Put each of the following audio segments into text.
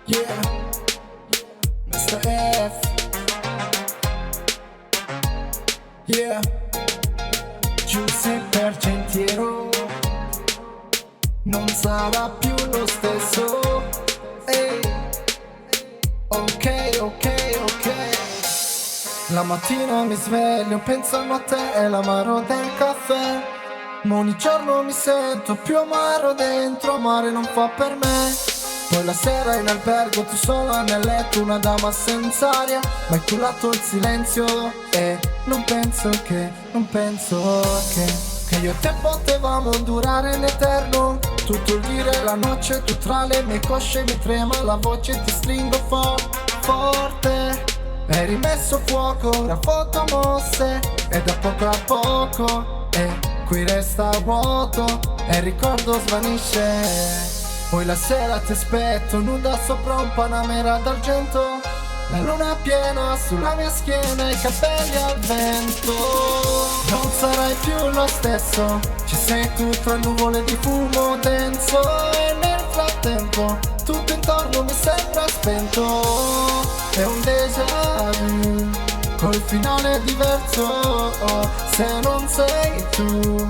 Yeah, Mr. F. Yeah, Giuseppe Argentiero non sarà più lo stesso. Ehi, ok. La mattina mi sveglio pensando a te e l'amaro del caffè. Ma ogni giorno mi sento più amaro dentro, amare non fa per me. Poi la sera in albergo, tu sola nel letto, una dama senza aria. Ma hai cullato il silenzio e non penso che io e te potevamo durare in eterno. Tutto il dire la noce, tu tra le mie cosce mi trema la voce, ti stringo forte. Hai rimesso fuoco, ora foto mosse, e da poco a poco, qui resta vuoto, e il ricordo svanisce. Poi la sera ti aspetto, nuda sopra un Panamera d'argento. La luna piena sulla mia schiena, i capelli al vento. Non sarai più lo stesso, ci sei tu tra nuvole di fumo denso. E nel frattempo tutto intorno mi sembra spento. È un déjà vu, col finale diverso. Se non sei tu,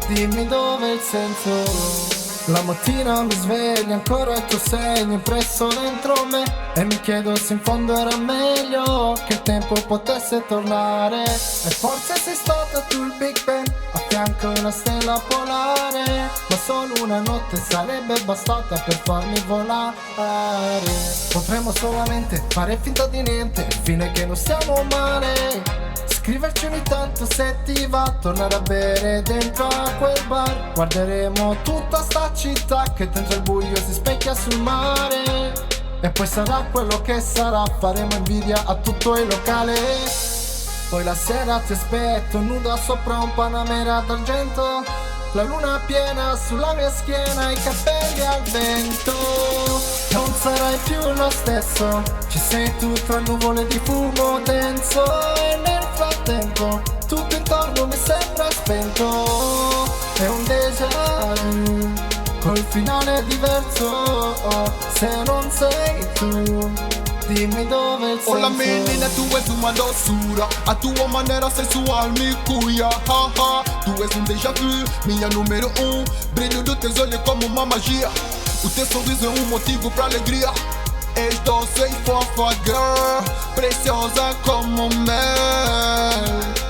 dimmi dove è il senso. La mattina mi sveglio ancora il tuo segno impresso dentro me, e mi chiedo se in fondo era meglio che il tempo potesse tornare. E forse sei stata tu il Big Ben, a fianco una stella polare. Ma solo una notte sarebbe bastata per farmi volare. Potremmo solamente fare finta di niente, fine che non stiamo male. Scriverci ogni tanto se ti va, tornare a bere dentro a quel bar. Guarderemo tutta sta città che dentro il buio si specchia sul mare. E poi sarà quello che sarà, faremo invidia a tutto il locale. Poi la sera ti aspetto nuda sopra un Panamera d'argento. La luna piena sulla mia schiena, i capelli al vento. Non sarai più lo stesso, ci sei tu tra nuvole di fumo denso. E nel frattempo tutto intorno mi sembra spento. È un déjà vu, col finale diverso. Se non sei tu, dimmi dove è il senso. Hola menina, tú és uma doçura, a tua maneira sensual me cuia, haha. Tu és um déjà vu, minha número brilho dos teus olhos como uma magia. O teu sorriso é motivo pra alegria. És doce e fofa, girl, preciosa como mel.